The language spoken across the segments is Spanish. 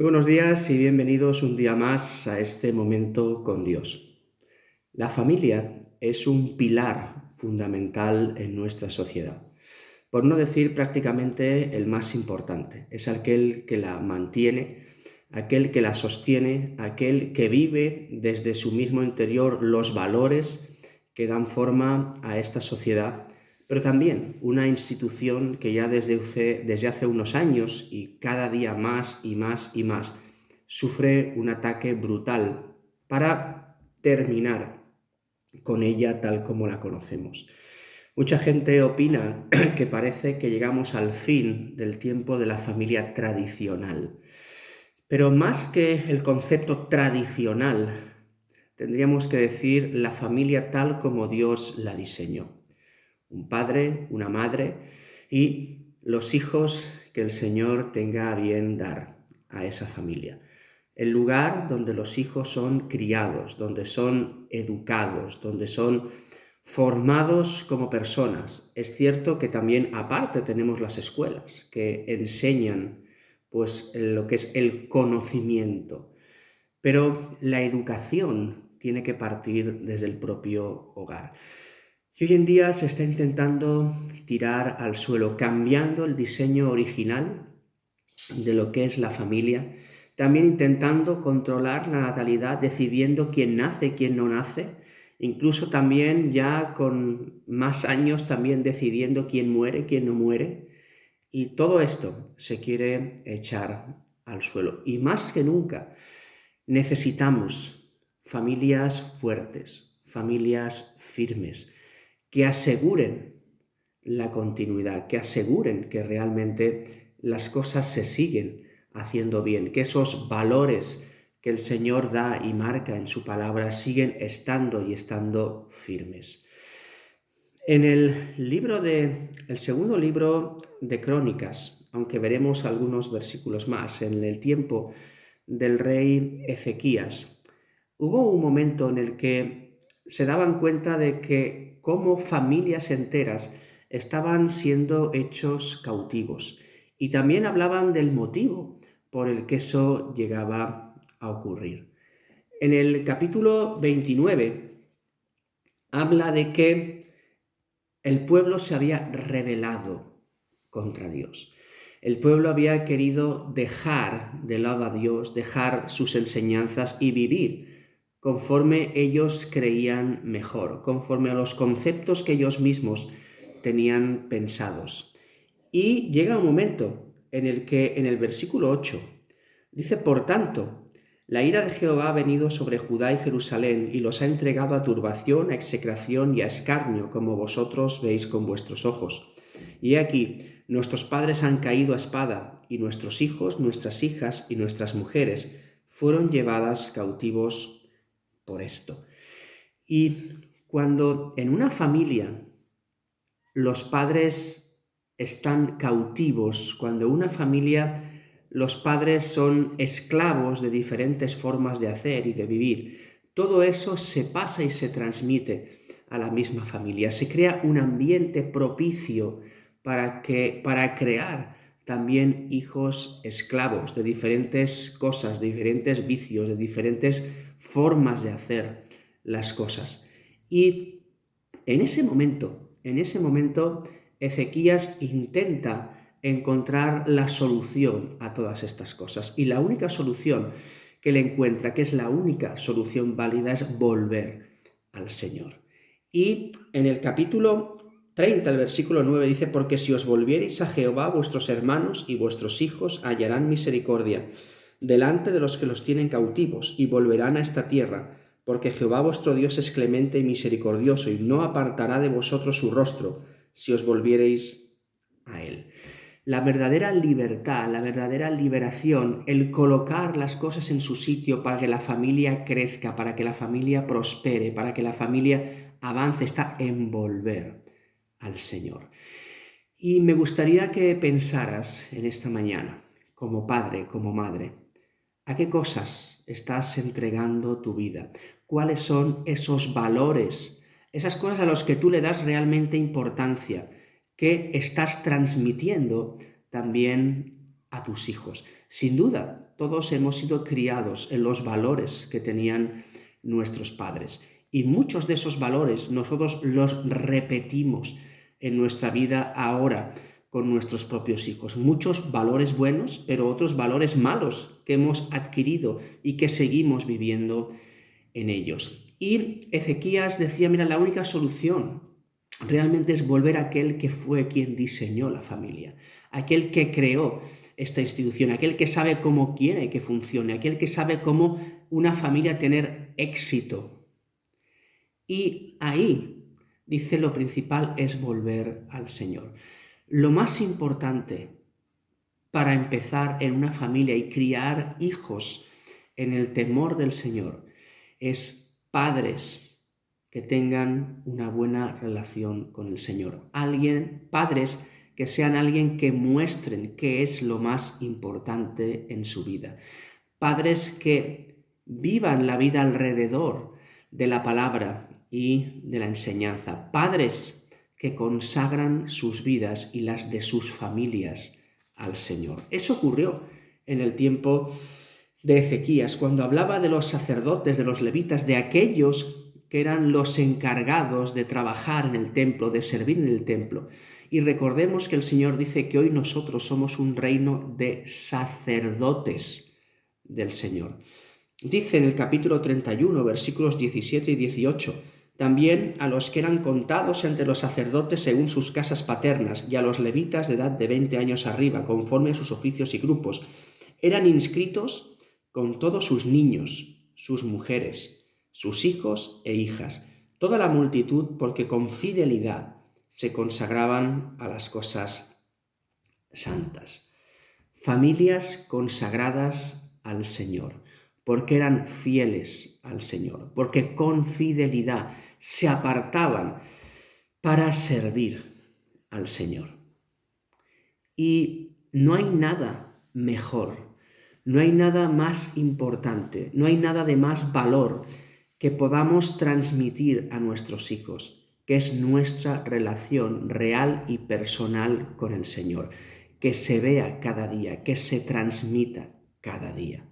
Muy buenos días y bienvenidos un día más a este momento con Dios. La familia es un pilar fundamental en nuestra sociedad, por no decir prácticamente el más importante. Es aquel que la mantiene, aquel que la sostiene, aquel que vive desde su mismo interior los valores que dan forma a esta sociedad, pero también una institución que ya desde hace unos años y cada día más y más y más sufre un ataque brutal para terminar con ella tal como la conocemos. Mucha gente opina que parece que llegamos al fin del tiempo de la familia tradicional, pero más que el concepto tradicional, tendríamos que decir la familia tal como Dios la diseñó. Un padre, una madre y los hijos que el Señor tenga a bien dar a esa familia. El lugar donde los hijos son criados, donde son educados, donde son formados como personas. Es cierto que también aparte tenemos las escuelas que enseñan pues lo que es el conocimiento, pero la educación tiene que partir desde el propio hogar. Y hoy en día se está intentando tirar al suelo, cambiando el diseño original de lo que es la familia, también intentando controlar la natalidad, decidiendo quién nace, quién no nace, incluso también ya con más años también decidiendo quién muere, quién no muere. Y todo esto se quiere echar al suelo. Y más que nunca necesitamos familias fuertes, familias firmes, que aseguren la continuidad, que aseguren que realmente las cosas se siguen haciendo bien, que esos valores que el Señor da y marca en su palabra siguen estando y estando firmes. En el segundo libro de Crónicas, aunque veremos algunos versículos más, en el tiempo del rey Ezequías, hubo un momento en el que se daban cuenta de que cómo familias enteras estaban siendo hechos cautivos y también hablaban del motivo por el que eso llegaba a ocurrir. En el capítulo 29 habla de que el pueblo se había rebelado contra Dios. El pueblo había querido dejar de lado a Dios, dejar sus enseñanzas y vivir conforme ellos creían mejor, conforme a los conceptos que ellos mismos tenían pensados. Y llega un momento en el que en el versículo 8 dice: por tanto, la ira de Jehová ha venido sobre Judá y Jerusalén y los ha entregado a turbación, a execración y a escarnio, como vosotros veis con vuestros ojos. Y he aquí, nuestros padres han caído a espada, y nuestros hijos, nuestras hijas y nuestras mujeres fueron llevadas cautivos por esto. Y cuando en una familia los padres están cautivos, cuando en una familia los padres son esclavos de diferentes formas de hacer y de vivir, todo eso se pasa y se transmite a la misma familia. Se crea un ambiente propicio para crear también hijos esclavos de diferentes cosas, de diferentes vicios, de diferentes formas de hacer las cosas. Y en ese momento, Ezequías intenta encontrar la solución a todas estas cosas. Y la única solución que le encuentra, que es la única solución válida, es volver al Señor. Y en el capítulo 30, el versículo 9 dice: porque si os volviereis a Jehová, vuestros hermanos y vuestros hijos hallarán misericordia delante de los que los tienen cautivos y volverán a esta tierra, porque Jehová vuestro Dios es clemente y misericordioso y no apartará de vosotros su rostro si os volviereis a él. La verdadera libertad, la verdadera liberación, el colocar las cosas en su sitio para que la familia crezca, para que la familia prospere, para que la familia avance, está en volver al Señor. Y me gustaría que pensaras en esta mañana, como padre, como madre, ¿a qué cosas estás entregando tu vida? ¿Cuáles son esos valores, esas cosas a las que tú le das realmente importancia, que estás transmitiendo también a tus hijos. Sin duda, todos hemos sido criados en los valores que tenían nuestros padres. Y muchos de esos valores nosotros los repetimos en nuestra vida ahora con nuestros propios hijos. Muchos valores buenos, pero otros valores malos que hemos adquirido y que seguimos viviendo en ellos. Y Ezequías decía, mira, la única solución realmente es volver a aquel que fue quien diseñó la familia, aquel que creó esta institución, aquel que sabe cómo quiere que funcione, aquel que sabe cómo una familia tener éxito. Y ahí, dice, lo principal es volver al Señor. Lo más importante para empezar en una familia y criar hijos en el temor del Señor es padres que tengan una buena relación con el Señor. Padres que sean alguien que muestren qué es lo más importante en su vida. Padres que vivan la vida alrededor de la palabra y de la enseñanza. Padres que consagran sus vidas y las de sus familias al Señor. Eso ocurrió en el tiempo de Ezequías, cuando hablaba de los sacerdotes, de los levitas, de aquellos que eran los encargados de trabajar en el templo, de servir en el templo. Y recordemos que el Señor dice que hoy nosotros somos un reino de sacerdotes del Señor. Dice en el capítulo 31, versículos 17 y 18, también a los que eran contados entre los sacerdotes según sus casas paternas y a los levitas de edad de 20 años arriba, conforme a sus oficios y grupos, eran inscritos con todos sus niños, sus mujeres, sus hijos e hijas, toda la multitud, porque con fidelidad se consagraban a las cosas santas. Familias consagradas al Señor, porque eran fieles al Señor, porque con fidelidad se apartaban para servir al Señor. Y no hay nada mejor, no hay nada más importante, no hay nada de más valor que podamos transmitir a nuestros hijos, que es nuestra relación real y personal con el Señor, que se vea cada día, que se transmita cada día.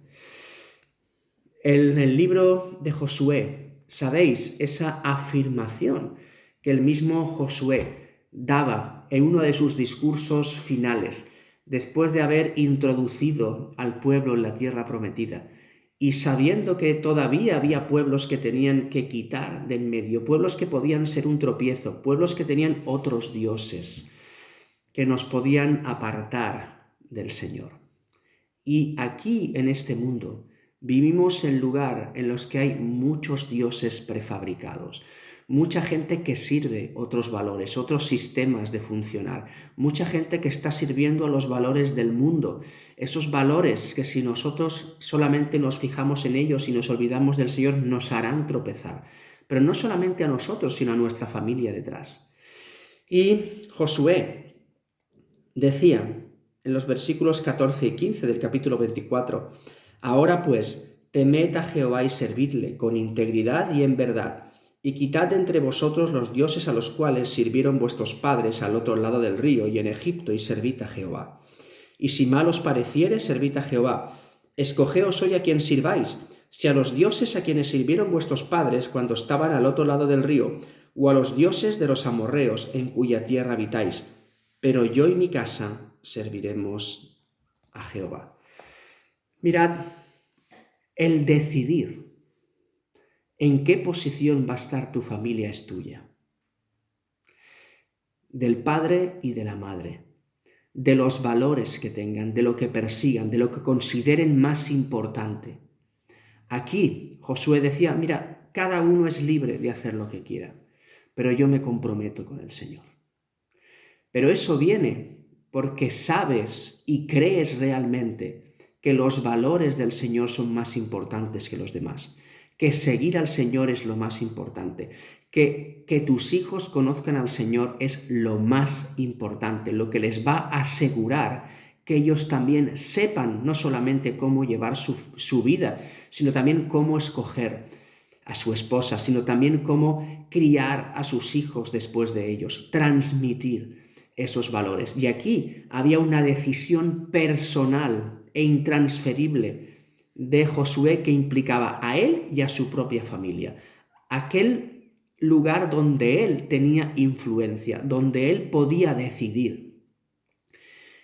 En el libro de Josué, ¿sabéis esa afirmación que el mismo Josué daba en uno de sus discursos finales, después de haber introducido al pueblo en la tierra prometida, y sabiendo que todavía había pueblos que tenían que quitar de en medio, pueblos que podían ser un tropiezo, pueblos que tenían otros dioses, que nos podían apartar del Señor? Y aquí, en este mundo, vivimos en lugar en los que hay muchos dioses prefabricados, mucha gente que sirve otros valores, otros sistemas de funcionar, mucha gente que está sirviendo a los valores del mundo, esos valores que si nosotros solamente nos fijamos en ellos y nos olvidamos del Señor nos harán tropezar, pero no solamente a nosotros, sino a nuestra familia detrás. Y Josué decía en los versículos 14 y 15 del capítulo 24, ahora pues, temed a Jehová y servidle con integridad y en verdad, y quitad de entre vosotros los dioses a los cuales sirvieron vuestros padres al otro lado del río y en Egipto, y servid a Jehová. Y si mal os pareciere, servid a Jehová. Escogeos hoy a quien sirváis, si a los dioses a quienes sirvieron vuestros padres cuando estaban al otro lado del río, o a los dioses de los amorreos en cuya tierra habitáis. Pero yo y mi casa serviremos a Jehová. Mirad, el decidir en qué posición va a estar tu familia es tuya. Del padre y de la madre, de los valores que tengan, de lo que persigan, de lo que consideren más importante. Aquí Josué decía, mira, cada uno es libre de hacer lo que quiera, pero yo me comprometo con el Señor. Pero eso viene porque sabes y crees realmente que los valores del Señor son más importantes que los demás, que seguir al Señor es lo más importante, que tus hijos conozcan al Señor es lo más importante, lo que les va a asegurar que ellos también sepan no solamente cómo llevar su vida, sino también cómo escoger a su esposa, sino también cómo criar a sus hijos después de ellos, transmitir esos valores. Y aquí había una decisión personal e intransferible de Josué que implicaba a él y a su propia familia. Aquel lugar donde él tenía influencia, donde él podía decidir.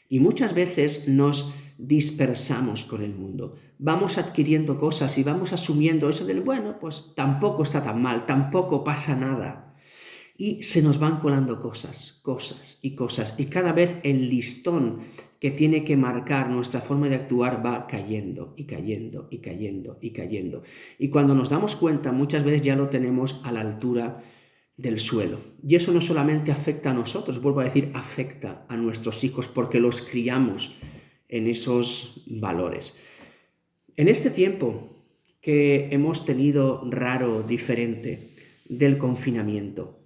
Y muchas veces nos dispersamos con el mundo. Vamos adquiriendo cosas y vamos asumiendo eso del, bueno, pues tampoco está tan mal, tampoco pasa nada. Y se nos van colando cosas, cosas y cosas. Y cada vez el listón que tiene que marcar nuestra forma de actuar va cayendo y cayendo y cayendo y cayendo. Y cuando nos damos cuenta, muchas veces ya lo tenemos a la altura del suelo. Y eso no solamente afecta a nosotros, vuelvo a decir, afecta a nuestros hijos porque los criamos en esos valores. En este tiempo que hemos tenido raro, diferente del confinamiento,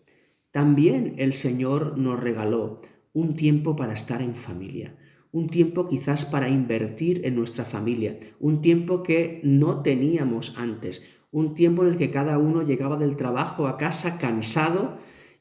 también el Señor nos regaló un tiempo para estar en familia, un tiempo quizás para invertir en nuestra familia, un tiempo que no teníamos antes, un tiempo en el que cada uno llegaba del trabajo a casa cansado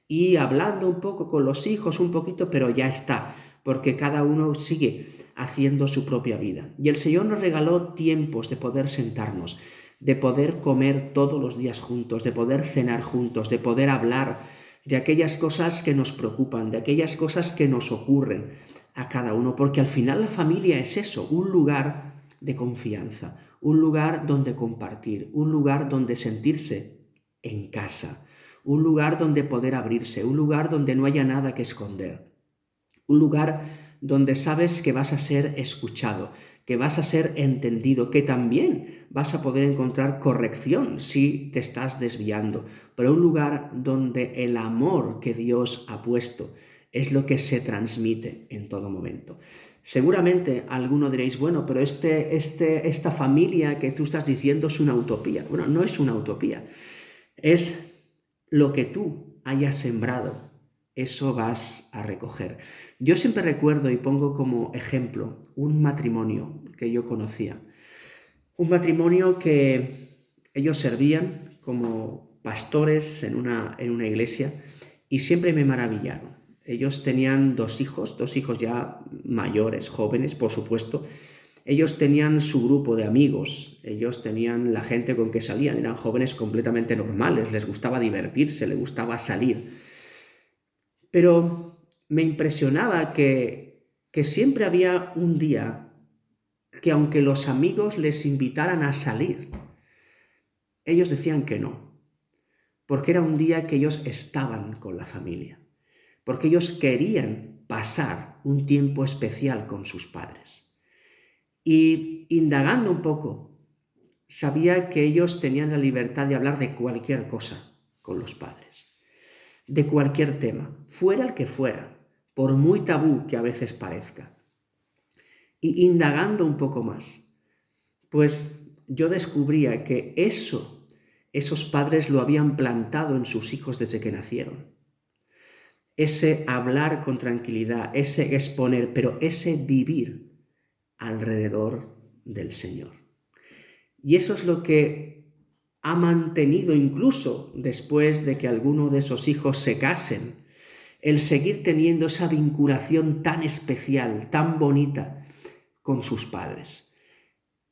y hablando un poco con los hijos, un poquito, pero ya está, porque cada uno sigue haciendo su propia vida. Y el Señor nos regaló tiempos de poder sentarnos, de poder comer todos los días juntos, de poder cenar juntos, de poder hablar de aquellas cosas que nos preocupan, de aquellas cosas que nos ocurren a cada uno, porque al final la familia es eso, un lugar de confianza, un lugar donde compartir, un lugar donde sentirse en casa, un lugar donde poder abrirse, un lugar donde no haya nada que esconder, un lugar donde sabes que vas a ser escuchado, que vas a ser entendido, que también vas a poder encontrar corrección si te estás desviando, pero un lugar donde el amor que Dios ha puesto es lo que se transmite en todo momento. Seguramente alguno diréis, bueno, pero esta familia que tú estás diciendo es una utopía. Bueno, no es una utopía, es lo que tú hayas sembrado, eso vas a recoger. Yo siempre recuerdo y pongo como ejemplo un matrimonio que yo conocía. Un matrimonio que ellos servían como pastores en una iglesia y siempre me maravillaron. Ellos tenían dos hijos ya mayores, jóvenes, por supuesto. Ellos tenían su grupo de amigos, ellos tenían la gente con que salían, eran jóvenes completamente normales, les gustaba divertirse, les gustaba salir. Pero me impresionaba que siempre había un día que aunque los amigos les invitaran a salir, ellos decían que no, porque era un día que ellos estaban con la familia, porque ellos querían pasar un tiempo especial con sus padres. Y indagando un poco, sabía que ellos tenían la libertad de hablar de cualquier cosa con los padres, de cualquier tema, fuera el que fuera, por muy tabú que a veces parezca. Y indagando un poco más, pues yo descubría que esos padres lo habían plantado en sus hijos desde que nacieron. Ese hablar con tranquilidad, ese exponer, pero ese vivir alrededor del Señor. Y eso es lo que ha mantenido incluso después de que alguno de esos hijos se casen, el seguir teniendo esa vinculación tan especial, tan bonita con sus padres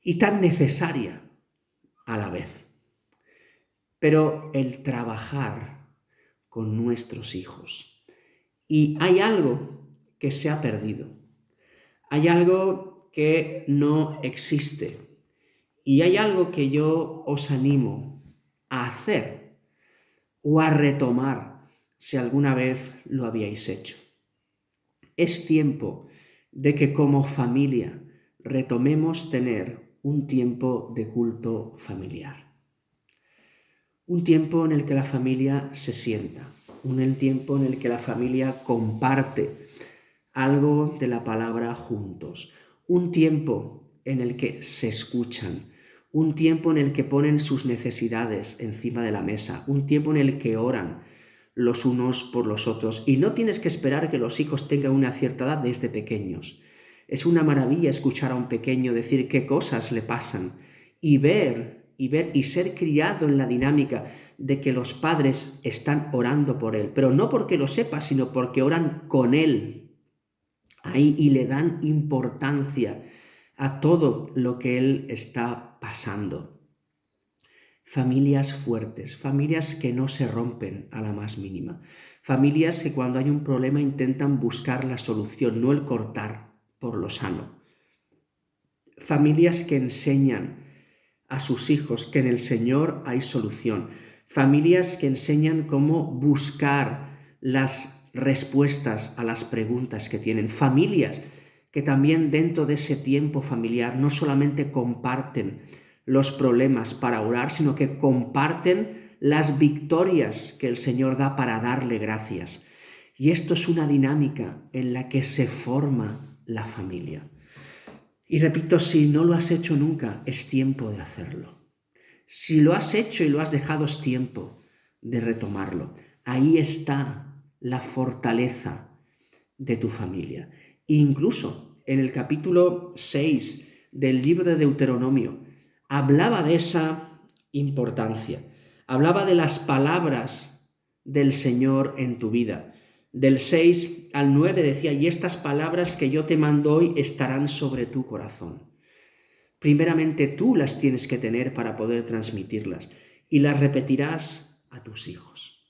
y tan necesaria a la vez. Pero el trabajar con nuestros hijos. Y hay algo que se ha perdido. Hay algo que no existe. Y hay algo que yo os animo a hacer o a retomar si alguna vez lo habíais hecho. Es tiempo de que como familia retomemos tener un tiempo de culto familiar. Un tiempo en el que la familia se sienta, un tiempo en el que la familia comparte algo de la palabra juntos, un tiempo en el que se escuchan, un tiempo en el que ponen sus necesidades encima de la mesa, un tiempo en el que oran los unos por los otros. Y no tienes que esperar que los hijos tengan una cierta edad desde pequeños. Es una maravilla escuchar a un pequeño decir qué cosas le pasan y ver y ser criado en la dinámica de que los padres están orando por él, pero no porque lo sepa, sino porque oran con él ahí y le dan importancia a todo lo que él está pasando. Familias fuertes, familias que no se rompen a la más mínima, familias que cuando hay un problema intentan buscar la solución, no el cortar por lo sano. Familias que enseñan a sus hijos que en el Señor hay solución. Familias que enseñan cómo buscar las respuestas a las preguntas que tienen. Familias que también dentro de ese tiempo familiar no solamente comparten los problemas para orar, sino que comparten las victorias que el Señor da para darle gracias. Y esto es una dinámica en la que se forma la familia. Y repito, si no lo has hecho nunca, es tiempo de hacerlo. Si lo has hecho y lo has dejado, es tiempo de retomarlo. Ahí está la fortaleza de tu familia. Incluso en el capítulo 6 del libro de Deuteronomio, hablaba de esa importancia. Hablaba de las palabras del Señor en tu vida. Del 6 al 9 decía, y estas palabras que yo te mando hoy estarán sobre tu corazón. Primeramente tú las tienes que tener para poder transmitirlas y las repetirás a tus hijos.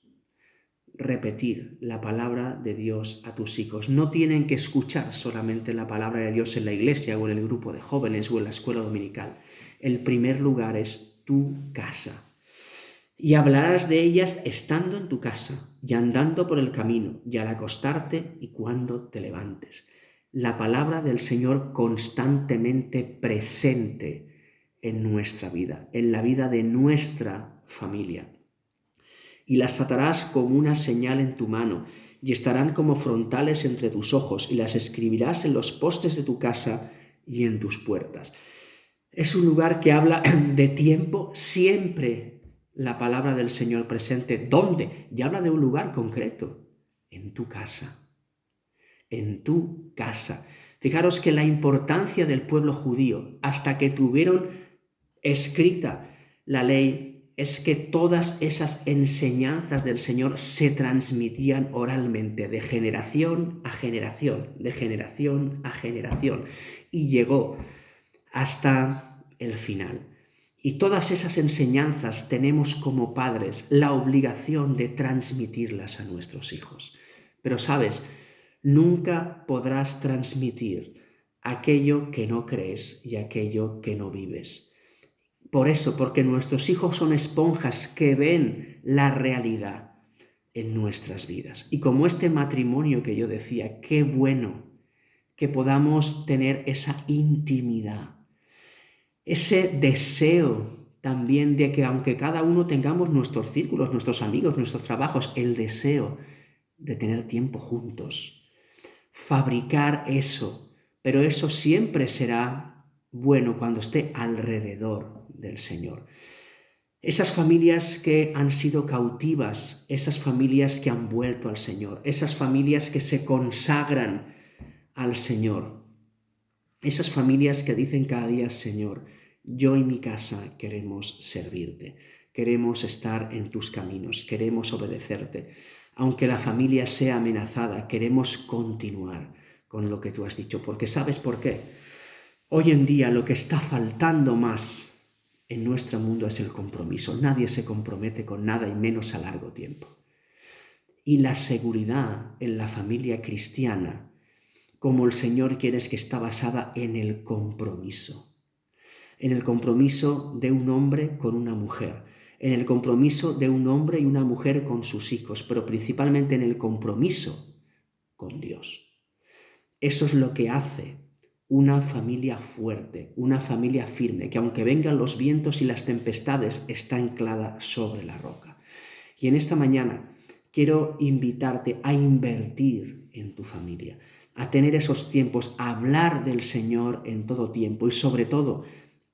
Repetir la palabra de Dios a tus hijos. No tienen que escuchar solamente la palabra de Dios en la iglesia o en el grupo de jóvenes o en la escuela dominical. El primer lugar es tu casa. Y hablarás de ellas estando en tu casa y andando por el camino y al acostarte y cuando te levantes. La palabra del Señor constantemente presente en nuestra vida, en la vida de nuestra familia. Y las atarás como una señal en tu mano y estarán como frontales entre tus ojos y las escribirás en los postes de tu casa y en tus puertas. Es un lugar que habla de tiempo, siempre la palabra del Señor presente. ¿Dónde? Y habla de un lugar concreto, en tu casa. En tu casa. Fijaros que la importancia del pueblo judío, hasta que tuvieron escrita la ley, es que todas esas enseñanzas del Señor se transmitían oralmente, de generación a generación, de generación a generación. Y llegó hasta el final. Y todas esas enseñanzas tenemos como padres la obligación de transmitirlas a nuestros hijos. Pero sabes, nunca podrás transmitir aquello que no crees y aquello que no vives. Por eso, porque nuestros hijos son esponjas que ven la realidad en nuestras vidas. Y como este matrimonio que yo decía, qué bueno que podamos tener esa intimidad, ese deseo también de que aunque cada uno tengamos nuestros círculos, nuestros amigos, nuestros trabajos, el deseo de tener tiempo juntos, fabricar eso, pero eso siempre será bueno cuando esté alrededor del Señor. Esas familias que han sido cautivas, esas familias que han vuelto al Señor, esas familias que se consagran al Señor, esas familias que dicen cada día, Señor, yo y mi casa queremos servirte, queremos estar en tus caminos, queremos obedecerte. Aunque la familia sea amenazada, queremos continuar con lo que tú has dicho, porque ¿sabes por qué? Hoy en día lo que está faltando más en nuestro mundo es el compromiso. Nadie se compromete con nada y menos a largo tiempo. Y la seguridad en la familia cristiana, como el Señor quiere, es que está basada en el compromiso de un hombre con una mujer, en el compromiso de un hombre y una mujer con sus hijos, pero principalmente en el compromiso con Dios. Eso es lo que hace una familia fuerte, una familia firme, que aunque vengan los vientos y las tempestades, está anclada sobre la roca. Y en esta mañana quiero invitarte a invertir en tu familia, a tener esos tiempos, a hablar del Señor en todo tiempo y sobre todo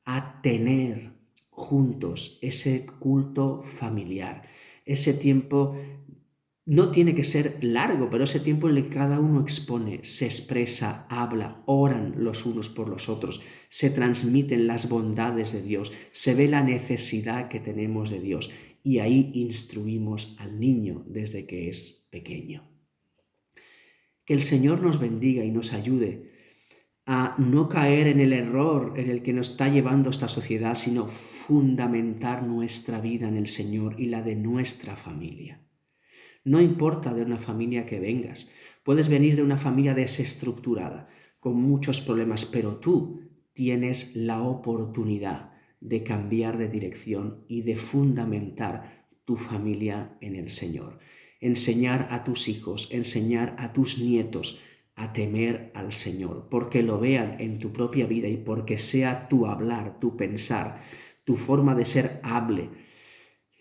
a tener juntos ese culto familiar, ese tiempo. No tiene que ser largo, pero ese tiempo en el que cada uno expone, se expresa, habla, oran los unos por los otros, se transmiten las bondades de Dios, se ve la necesidad que tenemos de Dios y ahí instruimos al niño desde que es pequeño. Que el Señor nos bendiga y nos ayude a no caer en el error en el que nos está llevando esta sociedad, sino fundamentar nuestra vida en el Señor y la de nuestra familia. No importa de una familia que vengas, puedes venir de una familia desestructurada, con muchos problemas, pero tú tienes la oportunidad de cambiar de dirección y de fundamentar tu familia en el Señor. Enseñar a tus hijos, enseñar a tus nietos a temer al Señor, porque lo vean en tu propia vida y porque sea tu hablar, tu pensar, tu forma de ser hable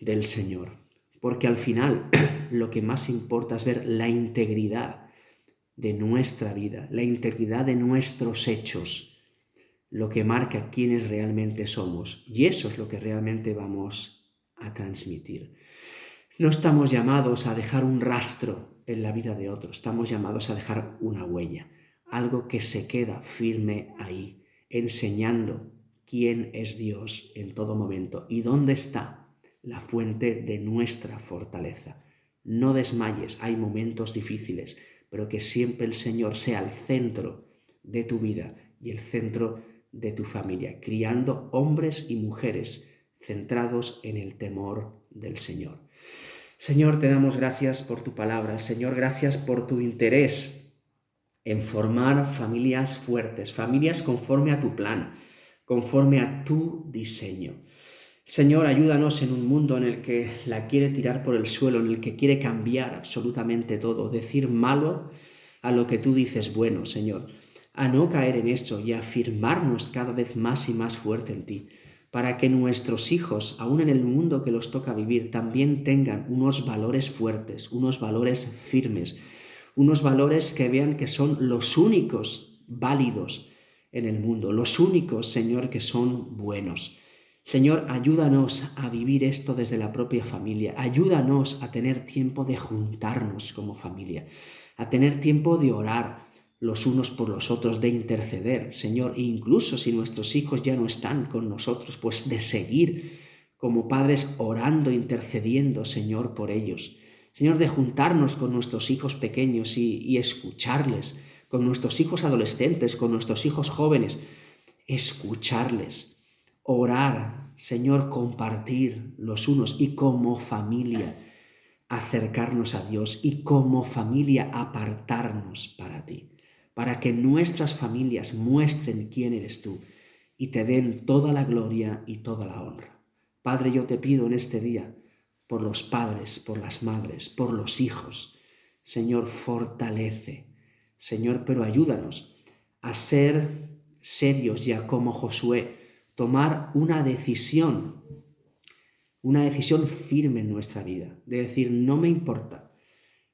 del Señor. Porque al final lo que más importa es ver la integridad de nuestra vida, la integridad de nuestros hechos, lo que marca quiénes realmente somos. Y eso es lo que realmente vamos a transmitir. No estamos llamados a dejar un rastro en la vida de otros, estamos llamados a dejar una huella, algo que se queda firme ahí, enseñando quién es Dios en todo momento y dónde está la fuente de nuestra fortaleza. No desmayes, hay momentos difíciles, pero que siempre el Señor sea el centro de tu vida y el centro de tu familia, criando hombres y mujeres centrados en el temor del Señor. Señor, te damos gracias por tu palabra. Señor, gracias por tu interés en formar familias fuertes, familias conforme a tu plan, conforme a tu diseño. Señor, ayúdanos en un mundo en el que la quiere tirar por el suelo, en el que quiere cambiar absolutamente todo, decir malo a lo que tú dices bueno, Señor, a no caer en esto y a afirmarnos cada vez más y más fuerte en ti, para que nuestros hijos, aún en el mundo que los toca vivir, también tengan unos valores fuertes, unos valores firmes, unos valores que vean que son los únicos válidos en el mundo, los únicos, Señor, que son buenos. Señor, ayúdanos a vivir esto desde la propia familia, ayúdanos a tener tiempo de juntarnos como familia, a tener tiempo de orar los unos por los otros, de interceder, Señor, e incluso si nuestros hijos ya no están con nosotros, pues de seguir como padres orando, intercediendo, Señor, por ellos. Señor, de juntarnos con nuestros hijos pequeños y escucharles, con nuestros hijos adolescentes, con nuestros hijos jóvenes, escucharles, orar, Señor, compartir los unos y como familia acercarnos a Dios y como familia apartarnos para ti, para que nuestras familias muestren quién eres tú y te den toda la gloria y toda la honra. Padre, yo te pido en este día por los padres, por las madres, por los hijos. Señor, fortalece. Señor, pero ayúdanos a ser serios ya como Josué, tomar una decisión firme en nuestra vida, de decir, no me importa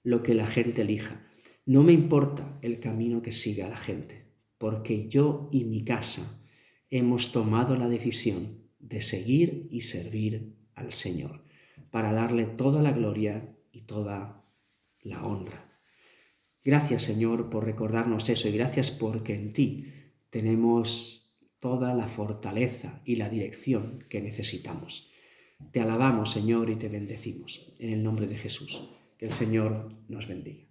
lo que la gente elija, no me importa el camino que siga la gente, porque yo y mi casa hemos tomado la decisión de seguir y servir al Señor, para darle toda la gloria y toda la honra. Gracias, Señor, por recordarnos eso y gracias porque en ti tenemos toda la fortaleza y la dirección que necesitamos. Te alabamos, Señor, y te bendecimos. En el nombre de Jesús. Que el Señor nos bendiga.